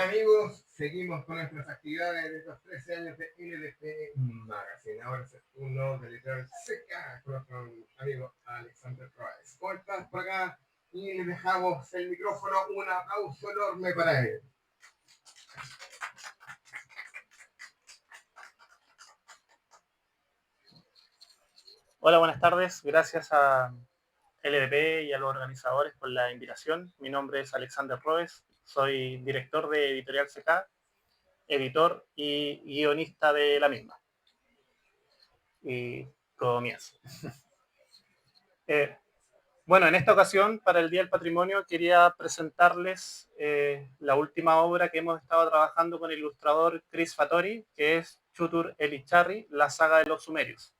Hola amigos, seguimos con nuestras actividades de estos 13 años de LDP Magazine. Ahora es uno de Literal Seca con nuestro amigo Alexander Royce. ¿Cómo estás por acá? Y le dejamos el micrófono, un aplauso enorme para él. Hola, buenas tardes. Gracias a LDP y a los organizadores por la invitación. Mi nombre es Alexander Roes, soy director de Editorial CK, editor y guionista de la misma. Y comienzo. Bueno, en esta ocasión, para el Día del Patrimonio, quería presentarles la última obra que hemos estado trabajando con el ilustrador Chris Fattori, que es Chutur el Icharri, la saga de los sumerios,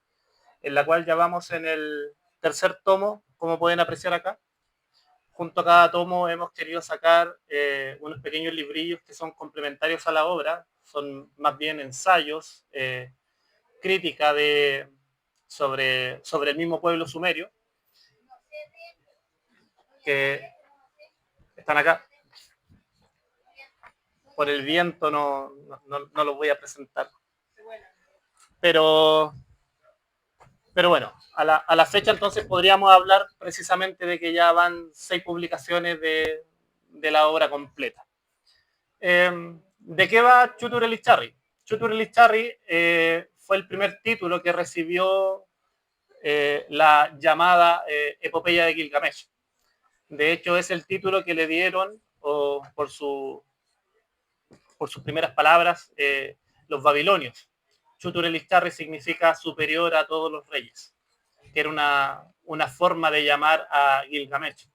en la cual ya vamos en el tercer tomo, como pueden apreciar acá. Junto a cada tomo hemos querido sacar unos pequeños librillos que son complementarios a la obra, son más bien ensayos, crítica sobre el mismo pueblo sumerio, que están acá. Por el viento no los voy a presentar. Pero bueno, a la fecha entonces podríamos hablar precisamente de que ya van 6 publicaciones de la obra completa. ¿De qué va Chutur el Icharri? Chutur el Icharri fue el primer título que recibió la llamada Epopeya de Gilgamesh. De hecho, es el título que le dieron por sus primeras palabras los babilonios. Chutur el Icharri significa superior a todos los reyes, que era una forma de llamar a Gilgamesh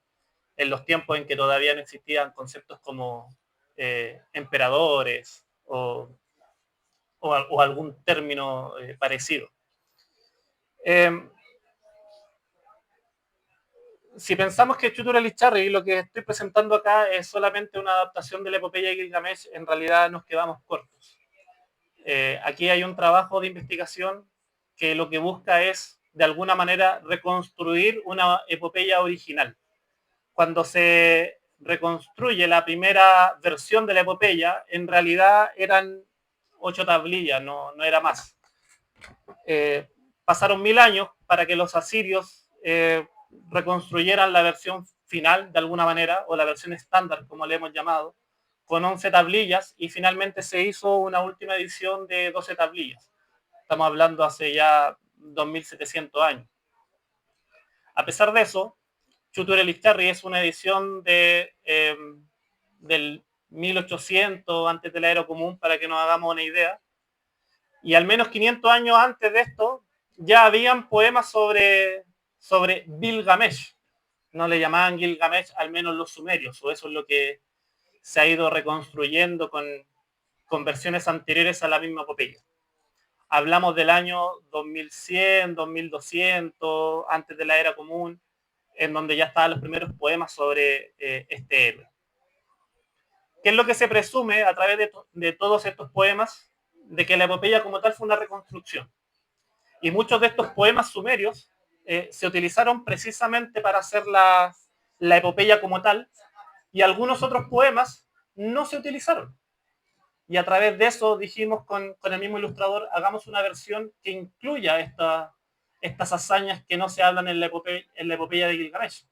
en los tiempos en que todavía no existían conceptos como emperadores o algún término parecido. Si pensamos que Chutur el Icharri, lo que estoy presentando acá, es solamente una adaptación de la epopeya de Gilgamesh, en realidad nos quedamos cortos. Aquí hay un trabajo de investigación que lo que busca es, de alguna manera, reconstruir una epopeya original. Cuando se reconstruye la primera versión de la epopeya, en realidad eran 8 tablillas, no era más. Pasaron 1000 años para que los asirios reconstruyeran la versión final de alguna manera, o la versión estándar como le hemos llamado, con 11 tablillas, y finalmente se hizo una última edición de 12 tablillas. Estamos hablando hace ya 2700 años. A pesar de eso, Chutur el Icharri es una edición del 1800 antes de la era común, para que nos hagamos una idea, y al menos 500 años antes de esto ya habían poemas sobre Gilgamesh. No le llamaban Gilgamesh, al menos los sumerios, o eso es lo que se ha ido reconstruyendo con versiones anteriores a la misma epopeya. Hablamos del año 2100, 2200, antes de la era común, en donde ya estaban los primeros poemas sobre este héroe. ¿Qué es lo que se presume a través de todos estos poemas? De que la epopeya como tal fue una reconstrucción. Y muchos de estos poemas sumerios se utilizaron precisamente para hacer la epopeya como tal, y algunos otros poemas no se utilizaron. Y a través de eso dijimos con el mismo ilustrador, hagamos una versión que incluya estas hazañas que no se hablan en la epopeya de Gilgamesh.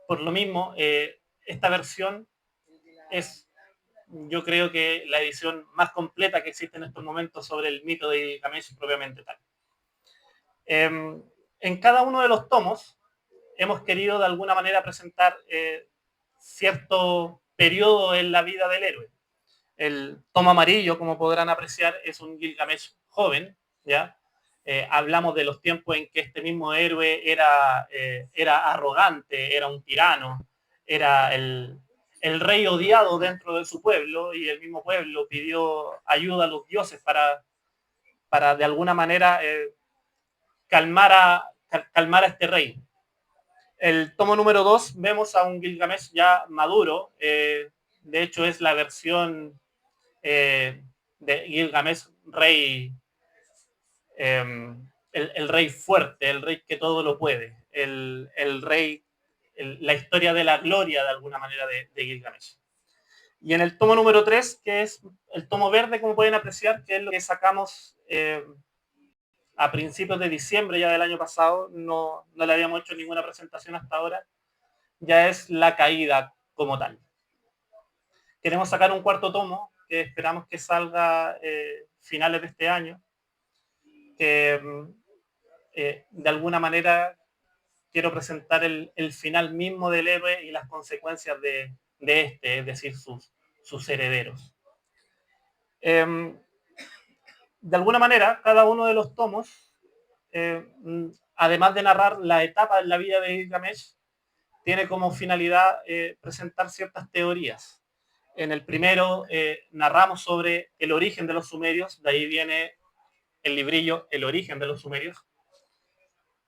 Por lo mismo, esta versión es, yo creo que, la edición más completa que existe en estos momentos sobre el mito de Gilgamesh propiamente tal. En cada uno de los tomos hemos querido de alguna manera presentar cierto periodo en la vida del héroe. El tomo amarillo, como podrán apreciar, es un Gilgamesh joven, ¿ya? Hablamos de los tiempos en que este mismo héroe era arrogante, era un tirano, era el rey odiado dentro de su pueblo, y el mismo pueblo pidió ayuda a los dioses para de alguna manera calmar a este rey. El tomo número 2 vemos a un Gilgamesh ya maduro, de hecho es la versión de Gilgamesh rey, el rey fuerte, el rey que todo lo puede, el rey, la historia de la gloria de alguna manera de Gilgamesh. Y en el tomo número 3, que es el tomo verde, como pueden apreciar, que es lo que sacamos a principios de diciembre ya del año pasado, no le habíamos hecho ninguna presentación hasta ahora, ya es la caída como tal. Queremos sacar un cuarto tomo, que esperamos que salga finales de este año, que de alguna manera quiero presentar el final mismo del héroe y las consecuencias de este, es decir, sus herederos. De alguna manera, cada uno de los tomos, además de narrar la etapa en la vida de Gilgamesh, tiene como finalidad presentar ciertas teorías. En el primero narramos sobre el origen de los sumerios, de ahí viene el librillo El origen de los sumerios,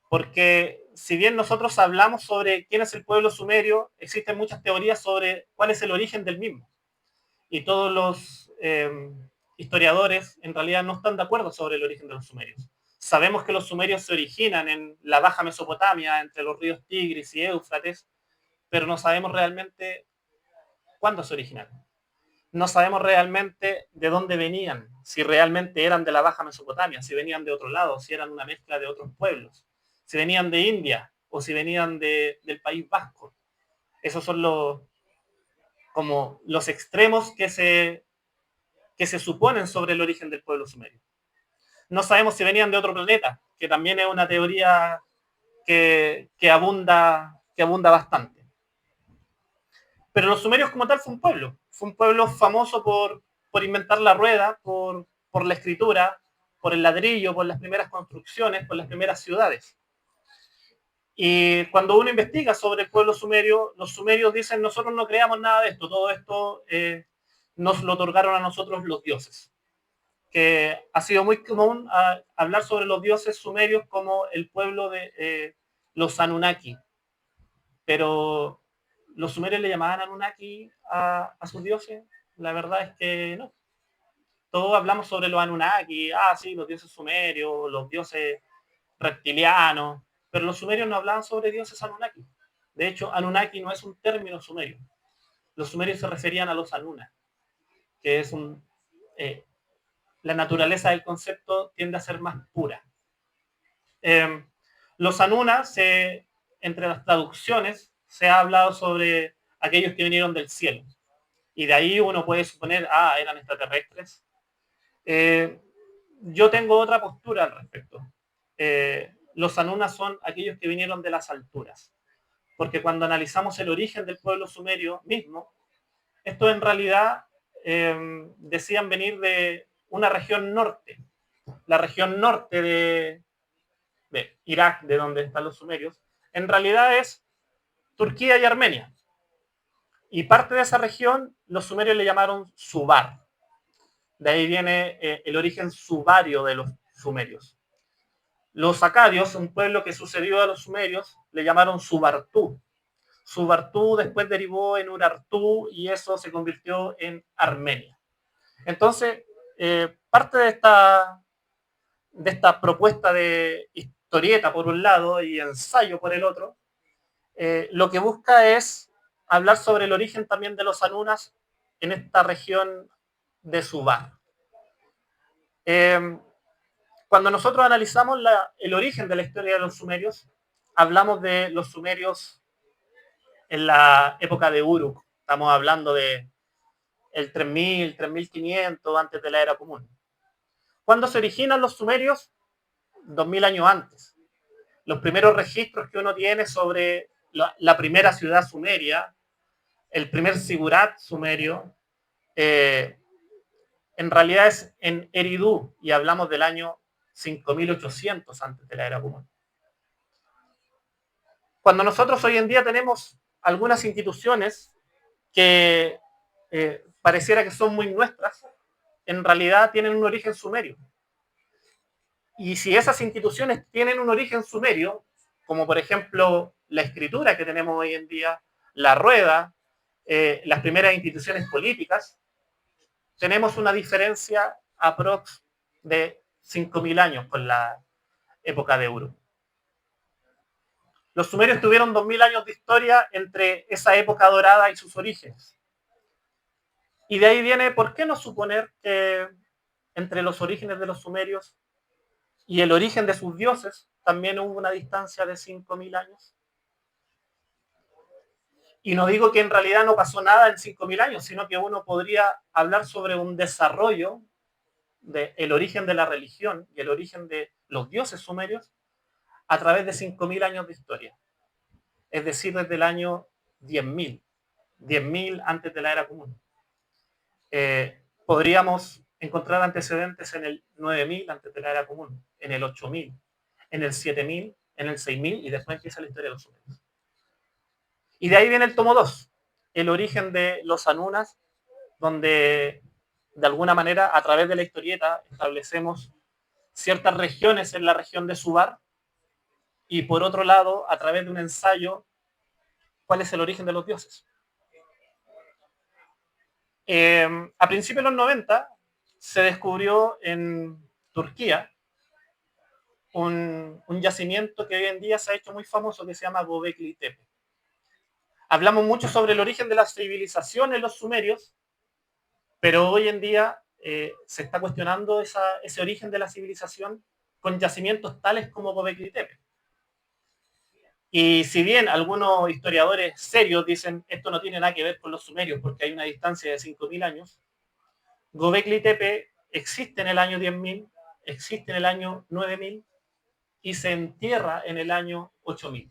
porque si bien nosotros hablamos sobre quién es el pueblo sumerio, existen muchas teorías sobre cuál es el origen del mismo. Y todos los historiadores en realidad no están de acuerdo sobre el origen de los sumerios. Sabemos que los sumerios se originan en la Baja Mesopotamia, entre los ríos Tigris y Éufrates, pero no sabemos realmente cuándo se originaron. No sabemos realmente de dónde venían, si realmente eran de la Baja Mesopotamia, si venían de otro lado, si eran una mezcla de otros pueblos, si venían de India o si venían del País Vasco. Esos son como los extremos que se suponen sobre el origen del pueblo sumerio. No sabemos si venían de otro planeta, que también es una teoría que abunda bastante. Pero los sumerios como tal fue un pueblo famoso por inventar la rueda, por la escritura, por el ladrillo, por las primeras construcciones, por las primeras ciudades. Y cuando uno investiga sobre el pueblo sumerio, los sumerios dicen, nosotros no creamos nada de esto, todo esto nos lo otorgaron a nosotros los dioses. Que ha sido muy común hablar sobre los dioses sumerios como el pueblo de los Anunnaki. Pero los sumerios le llamaban Anunnaki a sus dioses. La verdad es que no. Todos hablamos sobre los Anunnaki, sí, los dioses sumerios, los dioses reptilianos, pero los sumerios no hablaban sobre dioses Anunnaki. De hecho, Anunnaki no es un término sumerio. Los sumerios se referían a los Anunnaki, que es la naturaleza del concepto tiende a ser más pura. Los Anunnaki, entre las traducciones, se ha hablado sobre aquellos que vinieron del cielo. Y de ahí uno puede suponer, eran extraterrestres. Yo tengo otra postura al respecto. Los Anunnaki son aquellos que vinieron de las alturas. Porque cuando analizamos el origen del pueblo sumerio mismo, estos en realidad decían venir de una región norte. La región norte de Irak, de donde están los sumerios, en realidad es Turquía y Armenia. Y parte de esa región, los sumerios le llamaron Subar. De ahí viene el origen subario de los sumerios. Los acadios, un pueblo que sucedió a los sumerios, le llamaron Subartú. Subartú después derivó en Urartú y eso se convirtió en Armenia. Entonces, parte de esta propuesta de historieta por un lado y ensayo por el otro, lo que busca es hablar sobre el origen también de los Anunnaki en esta región de Subar. Cuando nosotros analizamos el origen de la historia de los sumerios, hablamos de los sumerios en la época de Uruk. Estamos hablando de el 3000, 3500 antes de la era común. ¿Cuándo se originan los sumerios? 2000 años antes. Los primeros registros que uno tiene sobre la primera ciudad sumeria, el primer sigurat sumerio, en realidad es en Eridu y hablamos del año 5800 antes de la era común. Cuando nosotros hoy en día tenemos algunas instituciones que pareciera que son muy nuestras, en realidad tienen un origen sumerio. Y si esas instituciones tienen un origen sumerio, como por ejemplo la escritura que tenemos hoy en día, la rueda, las primeras instituciones políticas, tenemos una diferencia aprox de 5000 años con la época de Uruk. Los sumerios tuvieron 2000 años de historia entre esa época dorada y sus orígenes. Y de ahí viene, ¿por qué no suponer que entre los orígenes de los sumerios y el origen de sus dioses también hubo una distancia de 5.000 años? Y no digo que en realidad no pasó nada en 5.000 años, sino que uno podría hablar sobre un desarrollo del origen de la religión y el origen de los dioses sumerios a través de 5.000 años de historia. Es decir, desde el año 10.000 antes de la era común. Podríamos encontrar antecedentes en el 9.000 antes de la era común, en el 8.000, en el 7.000, en el 6.000 y después empieza la historia de los sumerios. Y de ahí viene el tomo 2, el origen de los Anunas, donde de alguna manera a través de la historieta establecemos ciertas regiones en la región de Subar y por otro lado a través de un ensayo cuál es el origen de los dioses. A principios de los 90 se descubrió en Turquía un yacimiento que hoy en día se ha hecho muy famoso que se llama Göbekli Tepe. Hablamos mucho sobre el origen de la civilización en los sumerios, pero hoy en día se está cuestionando ese origen de la civilización con yacimientos tales como Göbekli Tepe. Y si bien algunos historiadores serios dicen esto no tiene nada que ver con los sumerios porque hay una distancia de 5.000 años, Göbekli Tepe existe en el año 10.000, existe en el año 9.000 y se entierra en el año 8.000.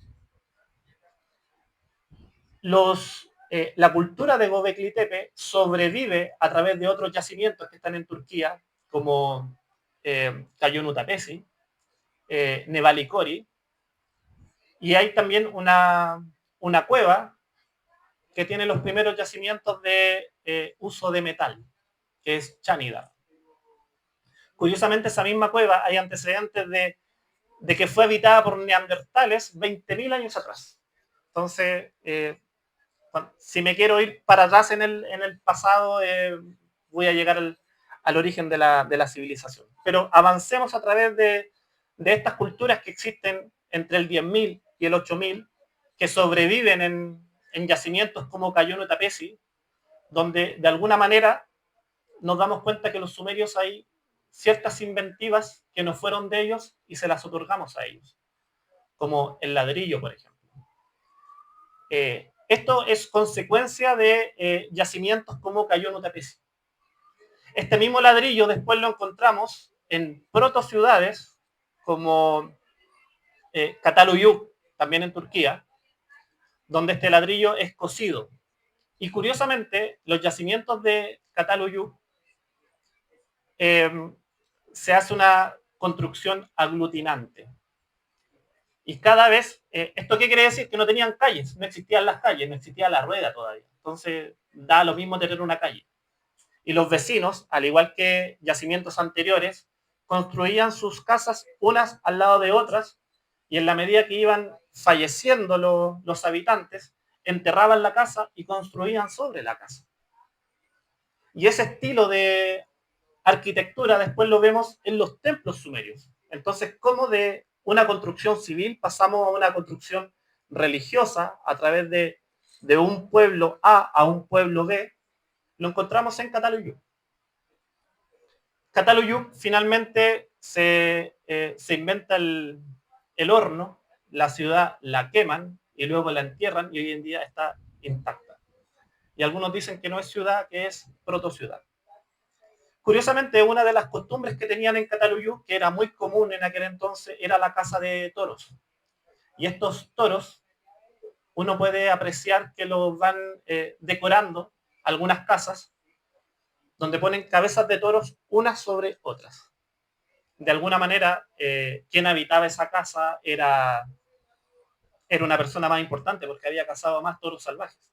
La cultura de Göbekli Tepe sobrevive a través de otros yacimientos que están en Turquía, como Kayonu Tapesi, Nevalikori, y hay también una cueva que tiene los primeros yacimientos de uso de metal, que es Chanidar. Curiosamente, esa misma cueva hay antecedentes de que fue habitada por neandertales 20.000 años atrás. Entonces, si me quiero ir para atrás en el pasado, voy a llegar al origen de la civilización. Pero avancemos a través de estas culturas que existen entre el 10.000 y el 8.000, que sobreviven en yacimientos como Kayonu Tapesi, donde de alguna manera nos damos cuenta que los sumerios hay ciertas inventivas que no fueron de ellos y se las otorgamos a ellos, como el ladrillo, por ejemplo. Esto es consecuencia de yacimientos como Kayonu Tapesi. Este mismo ladrillo después lo encontramos en protociudades como Cataluyuk, también en Turquía, donde este ladrillo es cocido. Y curiosamente, los yacimientos de Cataluyuk se hace una construcción aglutinante. Y cada vez, ¿esto qué quiere decir? Que no tenían calles, no existían las calles, no existía la rueda todavía. Entonces, da lo mismo tener una calle. Y los vecinos, al igual que yacimientos anteriores, construían sus casas unas al lado de otras y en la medida que iban falleciendo los habitantes, enterraban la casa y construían sobre la casa. Y ese estilo de arquitectura después lo vemos en los templos sumerios. Entonces, ¿cómo de una construcción civil pasamos a una construcción religiosa a través de un pueblo A un pueblo B? Lo encontramos en Cataluyuk. Cataluyuk finalmente se inventa el horno, la ciudad la queman y luego la entierran y hoy en día está intacta. Y algunos dicen que no es ciudad, que es protociudad. Curiosamente, una de las costumbres que tenían en Cataluyuk, que era muy común en aquel entonces, era la caza de toros. Y estos toros, uno puede apreciar que los van decorando algunas casas, donde ponen cabezas de toros unas sobre otras. De alguna manera, quien habitaba esa casa era una persona más importante, porque había cazado más toros salvajes.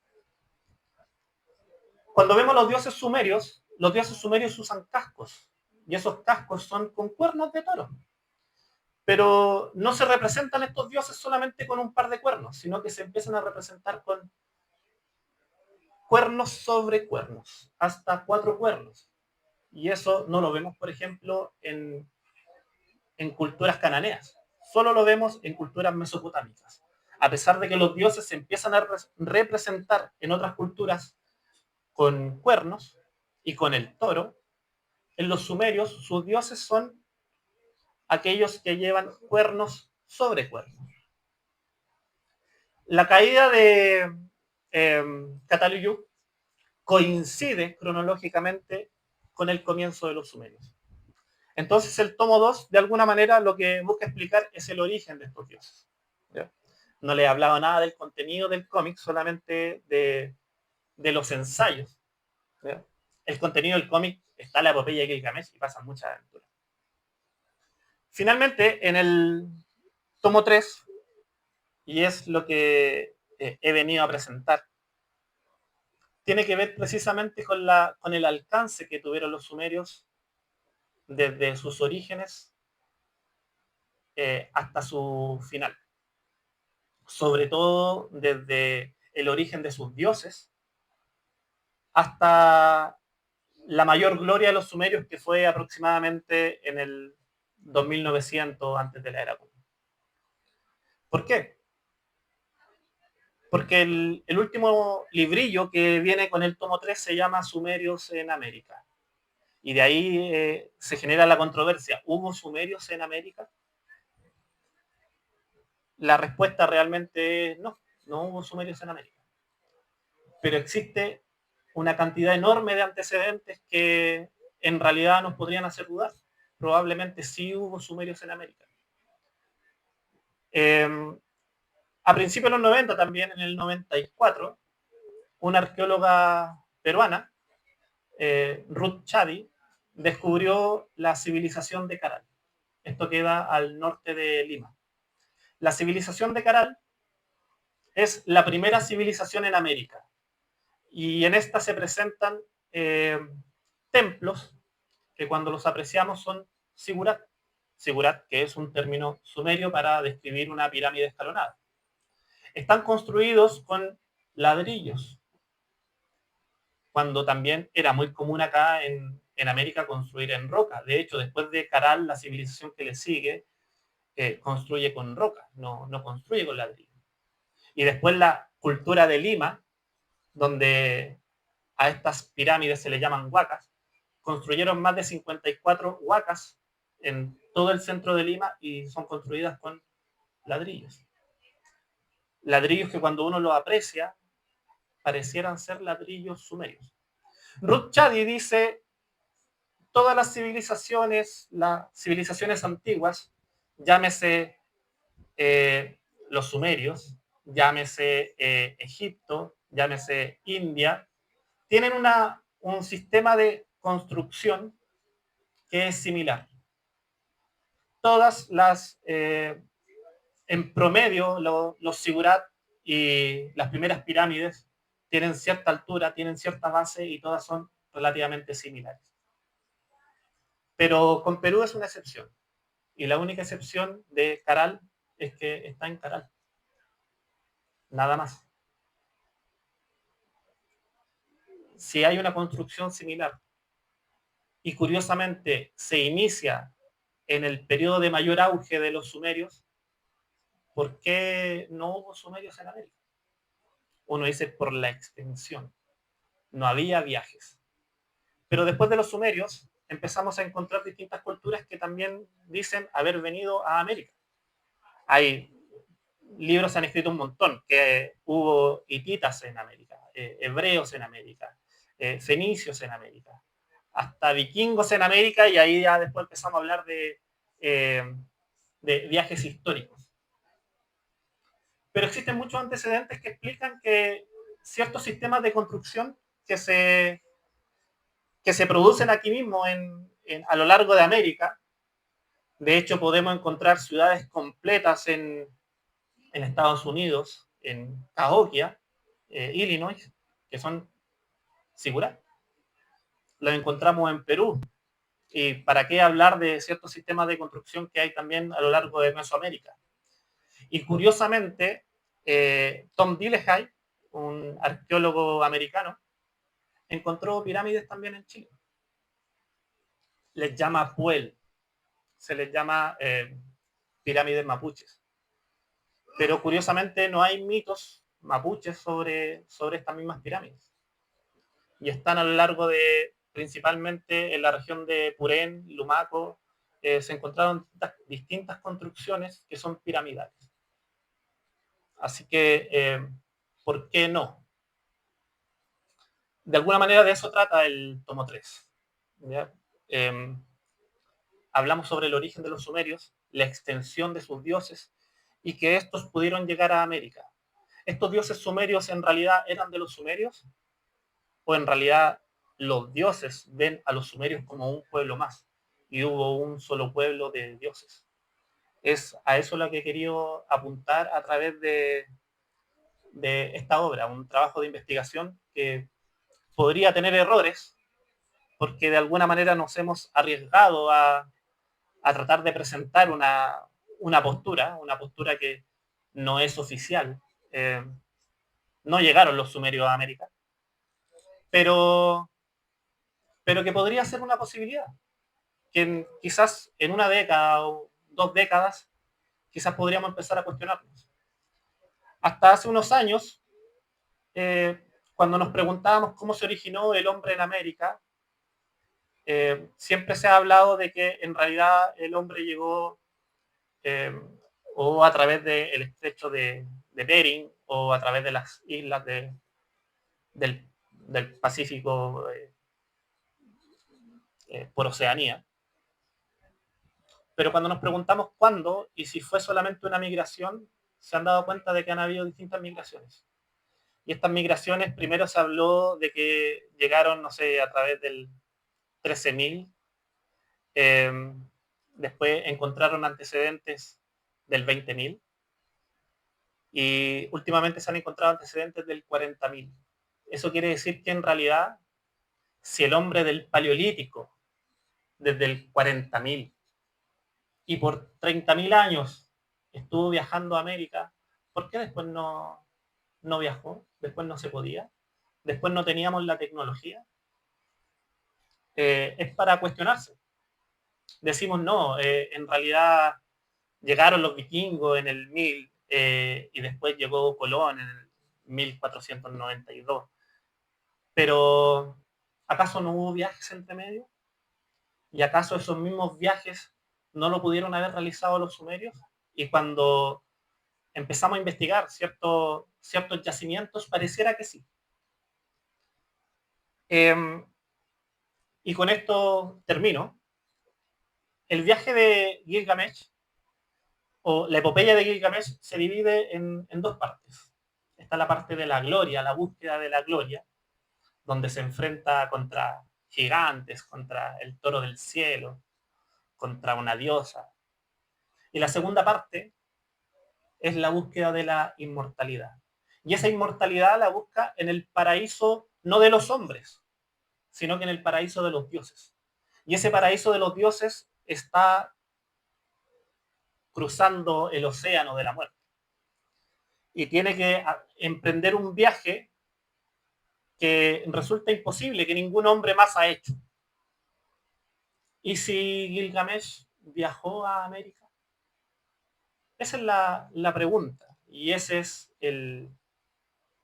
Cuando vemos los dioses sumerios usan cascos. Y esos cascos son con cuernos de toro. Pero no se representan estos dioses solamente con un par de cuernos, sino que se empiezan a representar con cuernos sobre cuernos, hasta 4 cuernos. Y eso no lo vemos, por ejemplo, en culturas cananeas. Solo lo vemos en culturas mesopotámicas. A pesar de que los dioses se empiezan a representar en otras culturas con cuernos, y con el toro, en los sumerios sus dioses son aquellos que llevan cuernos sobre cuernos. La caída de Cataluyuk coincide cronológicamente con el comienzo de los sumerios. Entonces el tomo 2, de alguna manera, lo que busca explicar es el origen de estos dioses. ¿Ya? No le he hablado nada del contenido del cómic, solamente de los ensayos. ¿Ya? El contenido del cómic está en la epopeya de Gilgamesh y pasan muchas aventuras. Finalmente, en el tomo 3, y es lo que he venido a presentar, tiene que ver precisamente con el alcance que tuvieron los sumerios desde sus orígenes hasta su final. Sobre todo desde el origen de sus dioses hasta la mayor gloria de los sumerios, que fue aproximadamente en el 2900 antes de la era común. ¿Por qué? Porque el último librillo que viene con el tomo 3 se llama Sumerios en América. Y de ahí se genera la controversia. ¿Hubo sumerios en América? La respuesta realmente es no, no hubo sumerios en América. Pero existe una cantidad enorme de antecedentes que en realidad nos podrían hacer dudar. Probablemente sí hubo sumerios en América. A principios de los 90 también, en el 94, una arqueóloga peruana, Ruth Chadi, descubrió la civilización de Caral. Esto queda al norte de Lima. La civilización de Caral es la primera civilización en América. Y en esta se presentan templos que cuando los apreciamos son sigurat. Sigurat, que es un término sumerio para describir una pirámide escalonada. Están construidos con ladrillos, cuando también era muy común acá en América construir en roca. De hecho, después de Caral, la civilización que le sigue construye con roca, no construye con ladrillo. Y después la cultura de Lima, donde a estas pirámides se le llaman huacas, construyeron más de 54 huacas en todo el centro de Lima y son construidas con ladrillos. Ladrillos que cuando uno los aprecia parecieran ser ladrillos sumerios. Ruth Chadi dice, todas las civilizaciones antiguas, llámese los sumerios, llámese Egipto, llámese India, tienen un sistema de construcción que es similar. Todas las, en promedio, los sigurat y las primeras pirámides tienen cierta altura, tienen cierta base y todas son relativamente similares. Pero con Perú es una excepción. Y la única excepción de Caral es que está en Caral. Nada más. Si hay una construcción similar y curiosamente se inicia en el periodo de mayor auge de los sumerios, ¿por qué no hubo sumerios en América? Uno dice por la extensión. No había viajes. Pero después de los sumerios empezamos a encontrar distintas culturas que también dicen haber venido a América. Hay libros, se han escrito un montón, que hubo hititas en América, hebreos en América, fenicios en América, hasta vikingos en América, y ahí ya después empezamos a hablar de viajes históricos. Pero existen muchos antecedentes que explican que ciertos sistemas de construcción que se producen aquí mismo a lo largo de América, de hecho podemos encontrar ciudades completas en Estados Unidos, en Cahokia, Illinois, que son sigurat. Los encontramos en Perú. Y para qué hablar de ciertos sistemas de construcción que hay también a lo largo de Mesoamérica. Y curiosamente, Tom Dillehay, un arqueólogo americano, encontró pirámides también en Chile. Les llama Puel, se les llama pirámides mapuches. Pero curiosamente no hay mitos mapuches sobre estas mismas pirámides. Y están a lo largo de principalmente en la región de Purén, Lumaco, se encontraron distintas construcciones que son piramidales. Así que, ¿por qué no? De alguna manera de eso trata el tomo 3. Hablamos sobre el origen de los sumerios, la extensión de sus dioses y que estos pudieron llegar a América. ¿Estos dioses sumerios en realidad eran de los sumerios? ¿O en realidad los dioses ven a los sumerios como un pueblo más y hubo un solo pueblo de dioses? Es a eso lo que he querido apuntar a través de esta obra, un trabajo de investigación que podría tener errores, porque de alguna manera nos hemos arriesgado a tratar de presentar una postura que no es oficial. No llegaron los sumerios a América, pero, pero que podría ser una posibilidad, que quizás en una década o 2 décadas, quizás podríamos empezar a cuestionarnos. Hasta hace unos años, cuando nos preguntábamos cómo se originó el hombre en América, siempre se ha hablado de que en realidad el hombre llegó o a través del estrecho de Bering o a través de las islas del Pacífico por Oceanía. Pero cuando nos preguntamos cuándo y si fue solamente una migración, se han dado cuenta de que han habido distintas migraciones. Y estas migraciones, primero se habló de que llegaron, no sé, a través del 13.000. Después encontraron antecedentes del 20.000. Y últimamente se han encontrado antecedentes del 40.000. Eso quiere decir que en realidad, si el hombre del Paleolítico, desde el 40.000 y por 30.000 años estuvo viajando a América, ¿por qué después no viajó? Después no se podía. Después no teníamos la tecnología. Es para cuestionarse. Decimos, no, en realidad llegaron los vikingos en el 1000 y después llegó Colón en el 1492. Pero, ¿acaso no hubo viajes entre medio? ¿Y acaso esos mismos viajes no lo pudieron haber realizado los sumerios? Y cuando empezamos a investigar ciertos yacimientos, pareciera que sí. Y con esto termino. El viaje de Gilgamesh, o la epopeya de Gilgamesh, se divide en dos partes. Está la parte de la gloria, la búsqueda de la gloria, donde se enfrenta contra gigantes, contra el toro del cielo, contra una diosa. Y la segunda parte es la búsqueda de la inmortalidad. Y esa inmortalidad la busca en el paraíso no de los hombres, sino que en el paraíso de los dioses. Y ese paraíso de los dioses está cruzando el océano de la muerte. Y tiene que emprender un viaje que resulta imposible, que ningún hombre más ha hecho. ¿Y si Gilgamesh viajó a América? Esa es la pregunta y esa es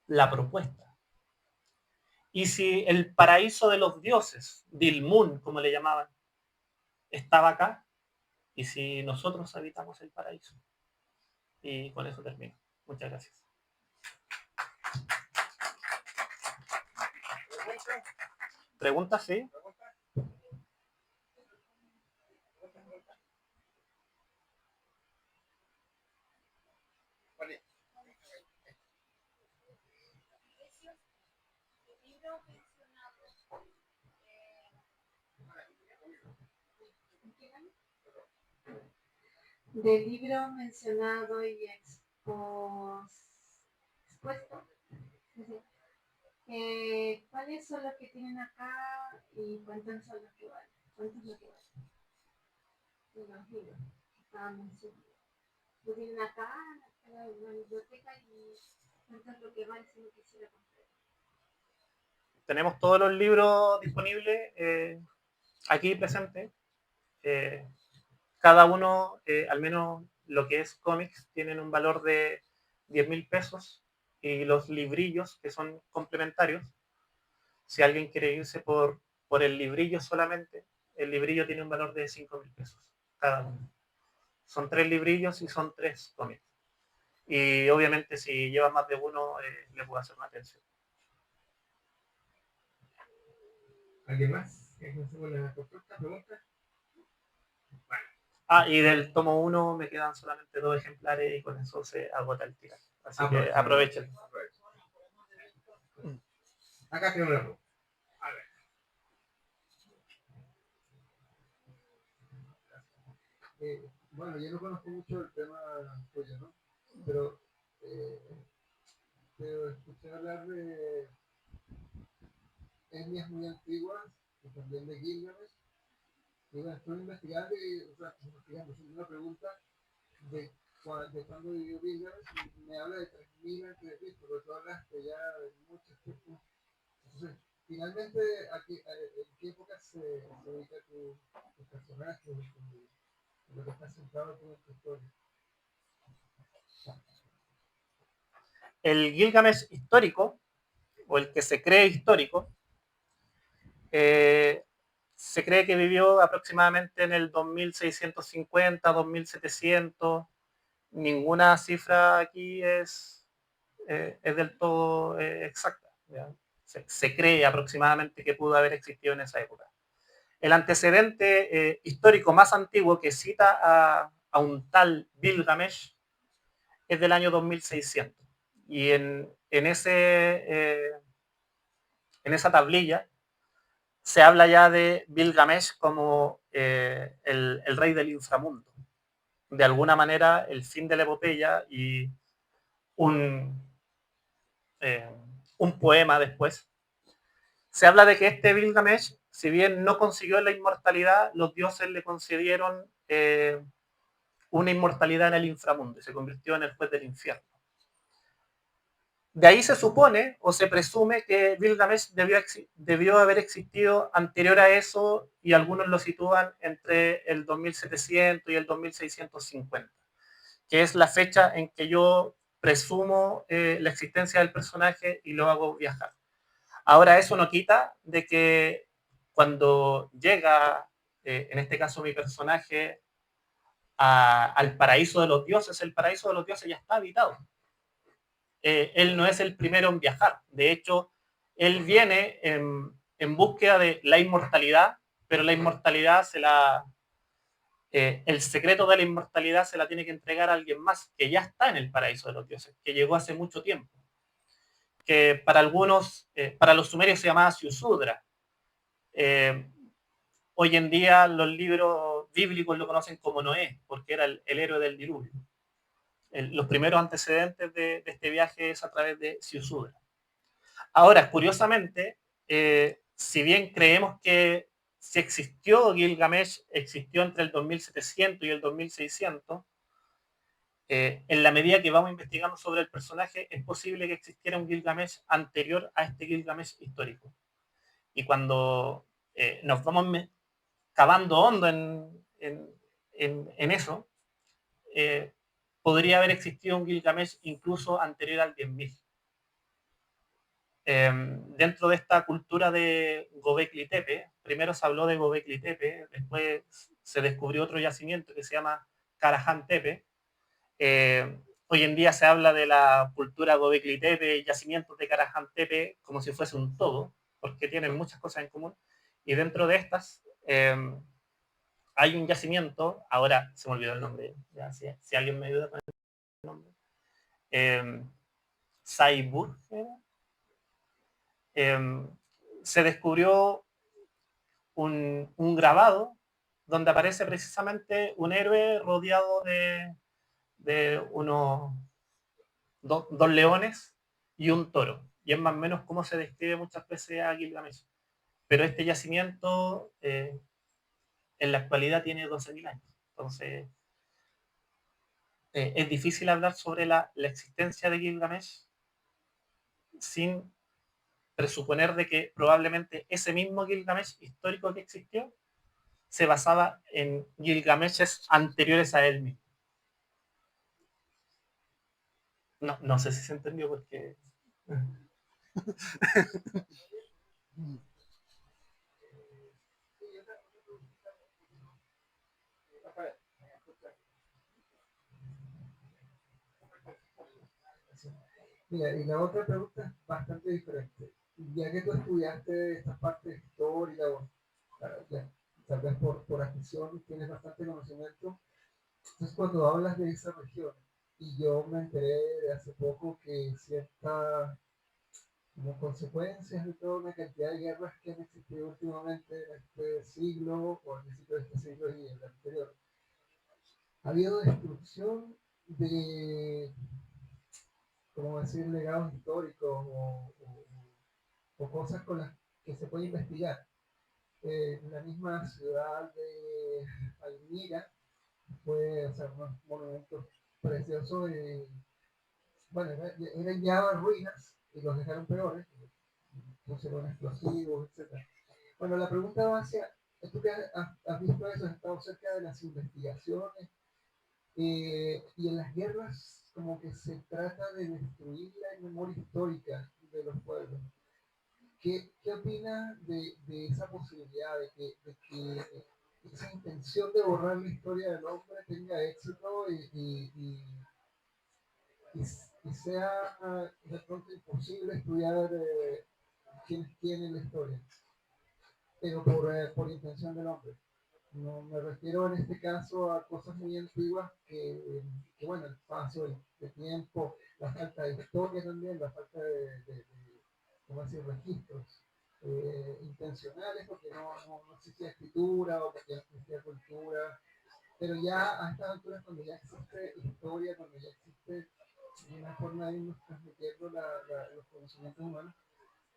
la propuesta. Y si el paraíso de los dioses, Dilmun, como le llamaban, estaba acá, y si nosotros habitamos el paraíso. Y con eso termino. Muchas gracias. ¿Preguntas? Sí. Del libro mencionado y expuesto, ¿cuáles son los que tienen acá y cuántos son los que valen? ¿Cuántos son los que valen? Los libros que estaban mencionados. Lo tienen acá en la biblioteca y cuántos es lo que vale si no quisiera comprar. Tenemos todos los libros disponibles aquí presentes. Cada uno, al menos lo que es cómics, tienen un valor de 10.000 pesos y los librillos, que son complementarios, si alguien quiere irse por por el librillo solamente, el librillo tiene un valor de 5.000 pesos cada uno. Son 3 librillos y son 3 cómics. Y obviamente si lleva más de uno, le puedo hacer una atención. ¿Alguien más? ¿Alguna consulta, pregunta? Ah, y del tomo 1 me quedan solamente 2 ejemplares y con eso se agota el tiraje. Así que aprovechen. Acá tengo una pregunta. A ver. Bueno, yo no conozco mucho el tema tuyo, ¿no? Pero escuché hablar de etnias muy antiguas y también de Gilgamesh. Y bueno, estoy investigando haciendo una pregunta de cuando vivió Gilgamesh y me habla de 3000 antes de Cristo, pero tú hablaste ya de muchos tiempos. Entonces, finalmente, ¿en qué época se ubica tu personaje, en lo que está centrado tú en tu historia? El Gilgamesh histórico, o el que se cree histórico, se cree que vivió aproximadamente en el 2650, 2700. Ninguna cifra aquí es del todo exacta. ¿Ya? Se cree aproximadamente que pudo haber existido en esa época. El antecedente histórico más antiguo que cita a un tal Gilgamesh es del año 2600. Y en esa tablilla se habla ya de Gilgamesh como el rey del inframundo. De alguna manera, el fin de la epopeya y un, eh, un poema después. Se habla de que este Gilgamesh, si bien no consiguió la inmortalidad, los dioses le concedieron una inmortalidad en el inframundo y se convirtió en el juez del infierno. De ahí se supone o se presume que Gilgamesh debió haber existido anterior a eso y algunos lo sitúan entre el 2700 y el 2650, que es la fecha en que yo presumo la existencia del personaje y lo hago viajar. Ahora, eso no quita de que cuando llega, en este caso mi personaje, al paraíso de los dioses, el paraíso de los dioses ya está habitado. Él no es el primero en viajar. De hecho, él viene en búsqueda de la inmortalidad, pero la inmortalidad el secreto de la inmortalidad se la tiene que entregar a alguien más, que ya está en el paraíso de los dioses, que llegó hace mucho tiempo. Que para algunos, para los sumerios se llamaba Siusudra. Hoy en día los libros bíblicos lo conocen como Noé, porque era el héroe del diluvio. Los primeros antecedentes de este viaje es a través de Siusudra. Ahora, curiosamente, si bien creemos que si existió Gilgamesh, existió entre el 2700 y el 2600, en la medida que vamos investigando sobre el personaje, es posible que existiera un Gilgamesh anterior a este Gilgamesh histórico. Y cuando nos vamos cavando hondo en eso, podría haber existido un Gilgamesh incluso anterior al 10.000. Dentro de esta cultura de Göbekli Tepe, primero se habló de Göbekli Tepe, después se descubrió otro yacimiento que se llama Karahan Tepe. Hoy en día se habla de la cultura Göbekli Tepe y yacimientos de Karahan Tepe como si fuese un todo, porque tienen muchas cosas en común. Y dentro de estas hay un yacimiento, ahora se me olvidó el nombre, ya, si alguien me ayuda con el nombre, Saibur, se descubrió un grabado donde aparece precisamente un héroe rodeado de unos dos leones y un toro. Y es más o menos como se describe muchas veces a Gilgamesh. Pero este yacimiento en la actualidad tiene 12.000 años. Entonces, es difícil hablar sobre la existencia de Gilgamesh sin presuponer de que probablemente ese mismo Gilgamesh histórico que existió se basaba en Gilgameshes anteriores a él mismo. No sé si se entendió porque... Mira, y la otra pregunta es bastante diferente. Ya que tú estudiaste esta parte histórica, bueno, ya, tal vez por afición tienes bastante conocimiento, entonces cuando hablas de esa región, y yo me enteré de hace poco que ciertas como consecuencias de toda una cantidad de guerras que han existido últimamente en este siglo, o al principio de este siglo y en el anterior, ha habido destrucción de, como decir, legados históricos o cosas con las que se puede investigar. La misma ciudad de Palmira fue, o sea, unos monumentos preciosos y, bueno, eran ya ruinas y los dejaron peores, pusieron explosivos, etc. Bueno, la pregunta va hacia, tú que has visto eso, has estado cerca de las investigaciones, y en las guerras como que se trata de destruir la memoria histórica de los pueblos. ¿Qué opinas de esa posibilidad de que esa intención de borrar la historia del hombre tenga éxito y sea de pronto imposible estudiar quiénes tienen la historia, pero por intención del hombre? No me refiero en este caso a cosas muy antiguas que bueno, el paso de tiempo, la falta de historia también, la falta de ¿cómo decir?, registros intencionales, porque no existía escritura o porque no existía cultura, pero ya a estas alturas, cuando ya existe historia, cuando ya existe una forma de irnos transmitiendo los conocimientos humanos,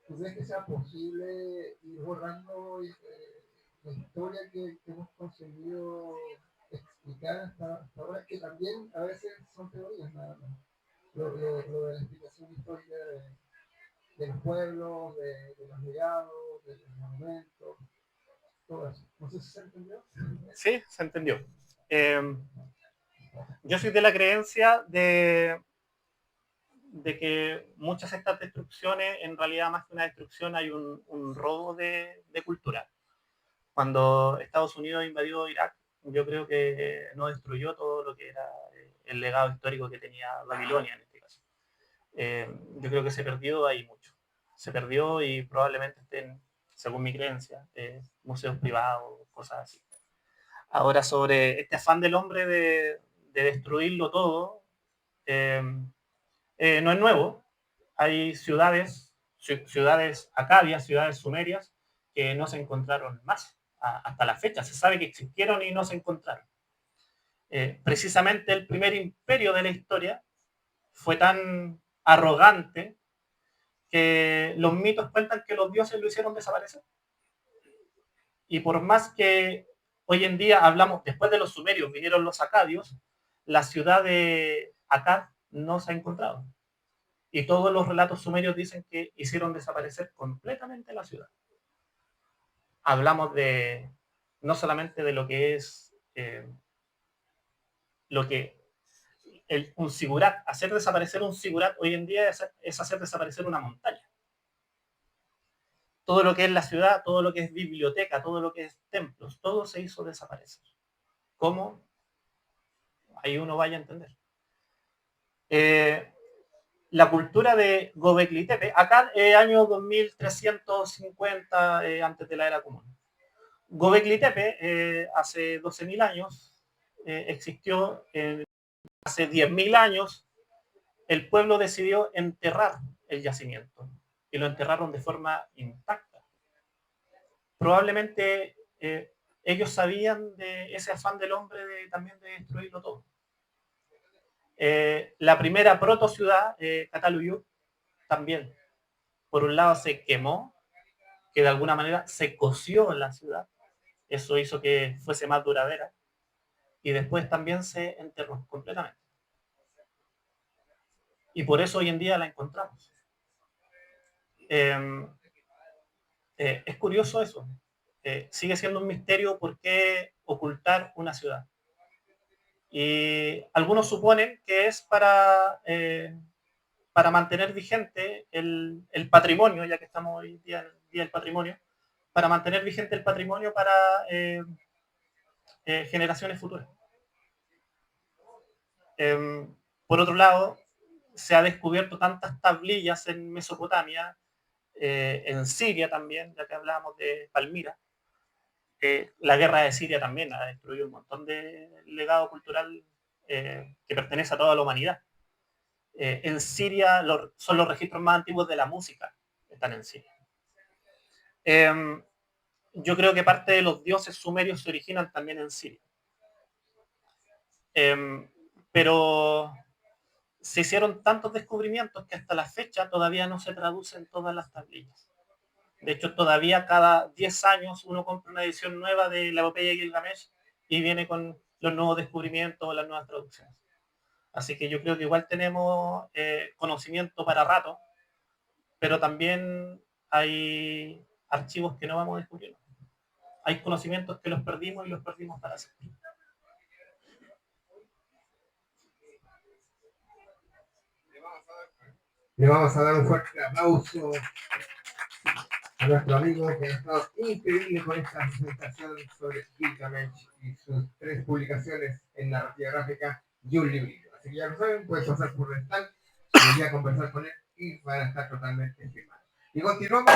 ¿tú crees que sea posible ir borrando la historia que hemos conseguido explicar hasta ahora, que también a veces son teorías nada más? Lo de la explicación histórica de los pueblos, de los legados, de los monumentos, todo eso. No sé si se entendió. Sí, se entendió. Yo soy de la creencia de que muchas de estas destrucciones, en realidad más que una destrucción, hay un robo de cultura. Cuando Estados Unidos invadió Irak, yo creo que no destruyó todo lo que era el legado histórico que tenía Babilonia en este caso. Yo creo que se perdió ahí mucho. Se perdió y probablemente estén, según mi creencia, museos privados, cosas así. Ahora, sobre este afán del hombre de destruirlo todo, eh, no es nuevo. Hay ciudades acadias, ciudades sumerias, que no se encontraron más hasta la fecha. Se sabe que existieron y no se encontraron. Precisamente el primer imperio de la historia fue tan arrogante que los mitos cuentan que los dioses lo hicieron desaparecer. Y por más que hoy en día hablamos, después de los sumerios vinieron los acadios, la ciudad de Akkad no se ha encontrado. Y todos los relatos sumerios dicen que hicieron desaparecer completamente la ciudad. Hablamos de no solamente de lo que es un sigurat. Hacer desaparecer un sigurat hoy en día es hacer desaparecer una montaña. Todo lo que es la ciudad, todo lo que es biblioteca, todo lo que es templos, todo se hizo desaparecer. ¿Cómo? Ahí uno vaya a entender. La cultura de Göbekli Tepe, acá año 2350 antes de la era común. Göbekli Tepe hace 12.000 años existió, hace 10.000 años el pueblo decidió enterrar el yacimiento y lo enterraron de forma intacta. Probablemente ellos sabían de ese afán del hombre también de destruirlo todo. La primera proto-ciudad, Cataluyú, también, por un lado se quemó, que de alguna manera se coció en la ciudad, eso hizo que fuese más duradera, y después también se enterró completamente. Y por eso hoy en día la encontramos. Es curioso eso. Sigue siendo un misterio por qué ocultar una ciudad. Y algunos suponen que es para mantener vigente el patrimonio, ya que estamos hoy día en el Día del Patrimonio, para mantener vigente el patrimonio para generaciones futuras. Por otro lado, se ha descubierto tantas tablillas en Mesopotamia, en Siria también, ya que hablábamos de Palmira. La guerra de Siria también ha destruido un montón de legado cultural que pertenece a toda la humanidad. En Siria son los registros más antiguos de la música, están en Siria. Yo creo que parte de los dioses sumerios se originan también en Siria. Pero se hicieron tantos descubrimientos que hasta la fecha todavía no se traducen todas las tablillas. De hecho, todavía cada 10 años uno compra una edición nueva de la epopeya de Gilgamesh y viene con los nuevos descubrimientos o las nuevas traducciones. Así que yo creo que igual tenemos conocimiento para rato, pero también hay archivos que no vamos a descubrir. Hay conocimientos que los perdimos y los perdimos para siempre. Le vamos a dar un fuerte aplauso a nuestro amigo que ha estado increíble con esta presentación sobre Gilgamesh y sus 3 publicaciones en narrativa gráfica y un librito. Así que ya lo saben, pueden pasar por el stand y a conversar con él y van a estar totalmente firmados. Y continuamos.